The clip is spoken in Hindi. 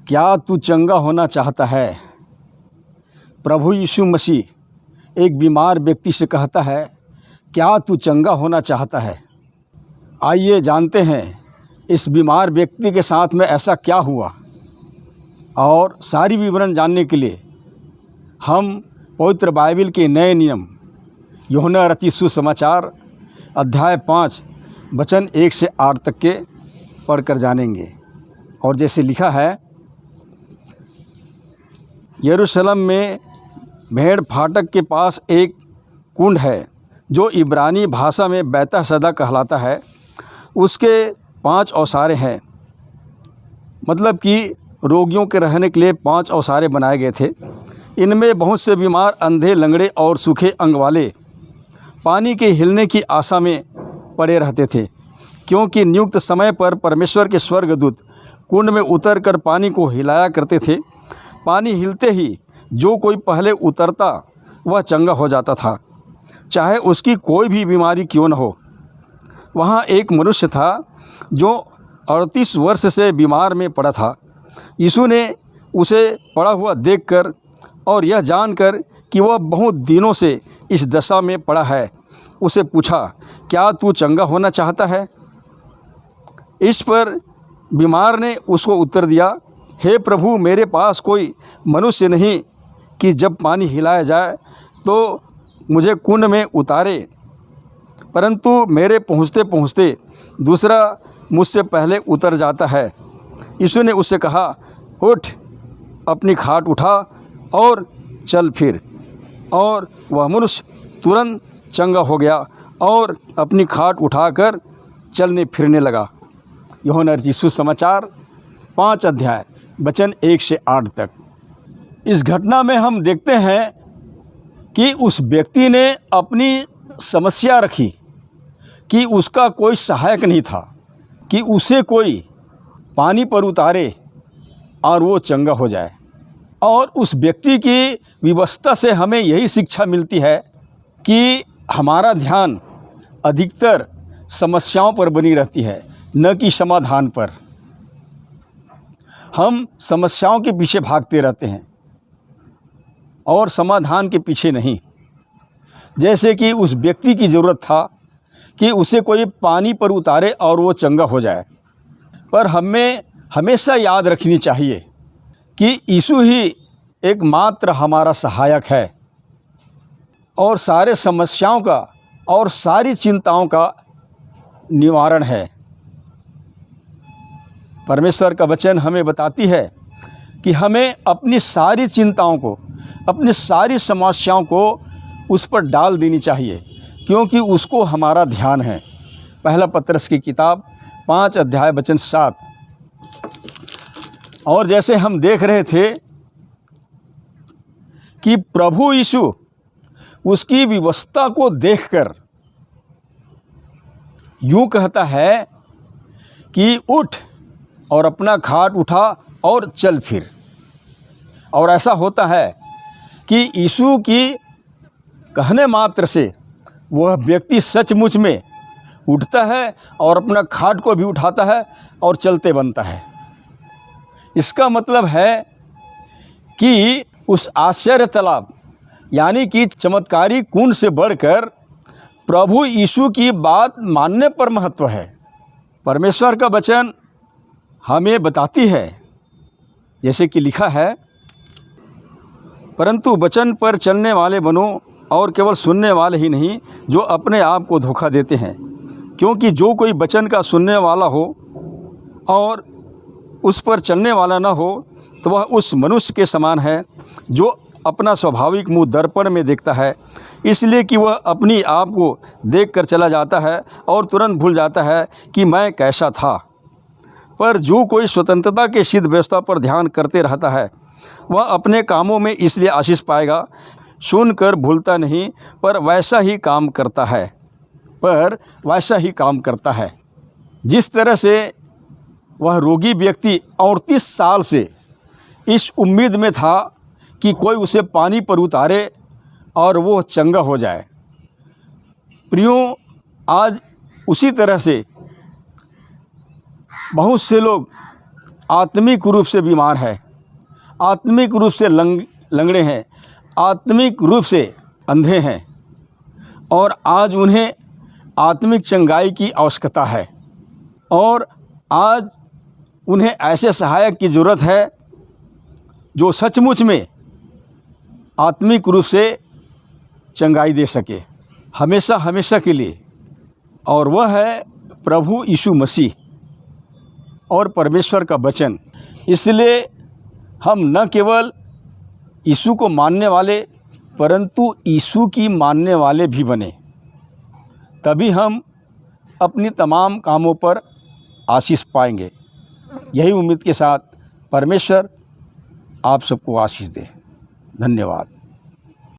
क्या तू चंगा होना चाहता है? प्रभु यीशु मसीह एक बीमार व्यक्ति से कहता है, क्या तू चंगा होना चाहता है? आइए जानते हैं इस बीमार व्यक्ति के साथ में ऐसा क्या हुआ। और सारी विवरण जानने के लिए हम पवित्र बाइबल के नए नियम यूहन्ना रचित सुसमाचार अध्याय 5 वचन 1 से 8 तक के पढ़कर जानेंगे। और जैसे लिखा है, यरूशलेम में भेड़ फाटक के पास एक कुंड है जो इब्रानी भाषा में बैतहसदा कहलाता है। उसके 5 ओसारे हैं, मतलब कि रोगियों के रहने के लिए 5 ओसारे बनाए गए थे। इनमें बहुत से बीमार, अंधे, लंगड़े और सूखे अंग वाले पानी के हिलने की आशा में पड़े रहते थे, क्योंकि नियुक्त समय पर परमेश्वर के स्वर्गदूत कुंड में उतरकर पानी को हिलाया करते थे। पानी हिलते ही जो कोई पहले उतरता वह चंगा हो जाता था, चाहे उसकी कोई भी बीमारी क्यों न हो। वहाँ एक मनुष्य था जो 38 वर्ष से बीमार में पड़ा था। यीशु ने उसे पड़ा हुआ देखकर और यह जानकर कि वह बहुत दिनों से इस दशा में पड़ा है, उसे पूछा, क्या तू चंगा होना चाहता है? इस पर बीमार ने उसको उत्तर दिया, हे प्रभु, मेरे पास कोई मनुष्य नहीं कि जब पानी हिलाया जाए तो मुझे कुंड में उतारे, परंतु मेरे पहुँचते पहुँचते दूसरा मुझसे पहले उतर जाता है। यीशु ने उससे कहा, उठ, अपनी खाट उठा और चल फिर। और वह मनुष्य तुरंत चंगा हो गया और अपनी खाट उठाकर चलने फिरने लगा। यूहन्ना रचित सुसमाचार 5 अध्याय वचन 1 से 8 तक। इस घटना में हम देखते हैं कि उस व्यक्ति ने अपनी समस्या रखी कि उसका कोई सहायक नहीं था कि उसे कोई पानी पर उतारे और वो चंगा हो जाए। और उस व्यक्ति की विवशता से हमें यही शिक्षा मिलती है कि हमारा ध्यान अधिकतर समस्याओं पर बनी रहती है, न कि समाधान पर। हम समस्याओं के पीछे भागते रहते हैं और समाधान के पीछे नहीं। जैसे कि उस व्यक्ति की ज़रूरत था कि उसे कोई पानी पर उतारे और वो चंगा हो जाए। पर हमें हमेशा याद रखनी चाहिए कि यीशु ही एकमात्र हमारा सहायक है और सारे समस्याओं का और सारी चिंताओं का निवारण है। परमेश्वर का वचन हमें बताती है कि हमें अपनी सारी चिंताओं को, अपनी सारी समस्याओं को उस पर डाल देनी चाहिए, क्योंकि उसको हमारा ध्यान है। पहला पत्रस की किताब 5 अध्याय वचन 7। और जैसे हम देख रहे थे कि प्रभु यीशु उसकी विवशता को देखकर यूँ कहता है कि उठ और अपना खाट उठा और चल फिर। और ऐसा होता है कि यीशु की कहने मात्र से वह व्यक्ति सचमुच में उठता है और अपना खाट को भी उठाता है और चलते बनता है। इसका मतलब है कि उस आश्चर्य तालाब यानी कि चमत्कारी कुंड से बढ़कर प्रभु यीशु की बात मानने पर महत्व है। परमेश्वर का वचन हमें बताती है, जैसे कि लिखा है, परंतु वचन पर चलने वाले बनो और केवल सुनने वाले ही नहीं जो अपने आप को धोखा देते हैं, क्योंकि जो कोई वचन का सुनने वाला हो और उस पर चलने वाला न हो तो वह उस मनुष्य के समान है जो अपना स्वाभाविक मुँह दर्पण में देखता है, इसलिए कि वह अपनी आप को देखकर चला जाता है और तुरंत भूल जाता है कि मैं कैसा था। पर जो कोई स्वतंत्रता के सिद्ध व्यवस्था पर ध्यान करते रहता है वह अपने कामों में इसलिए आशीष पाएगा, सुनकर भूलता नहीं पर वैसा ही काम करता है जिस तरह से वह रोगी व्यक्ति 38 साल से इस उम्मीद में था कि कोई उसे पानी पर उतारे और वो चंगा हो जाए। प्रियों, आज उसी तरह से बहुत से लोग आत्मिक रूप से बीमार है, आत्मिक रूप से लंगड़े हैं, आत्मिक रूप से अंधे हैं और आज उन्हें आत्मिक चंगाई की आवश्यकता है और आज उन्हें ऐसे सहायक की ज़रूरत है जो सचमुच में आत्मिक रूप से चंगाई दे सके हमेशा हमेशा के लिए, और वह है प्रभु यीशु मसीह और परमेश्वर का वचन। इसलिए हम न केवल यीशु को मानने वाले परंतु यीशु की मानने वाले भी बने, तभी हम अपनी तमाम कामों पर आशीष पाएंगे। यही उम्मीद के साथ परमेश्वर आप सबको आशीष दे। धन्यवाद।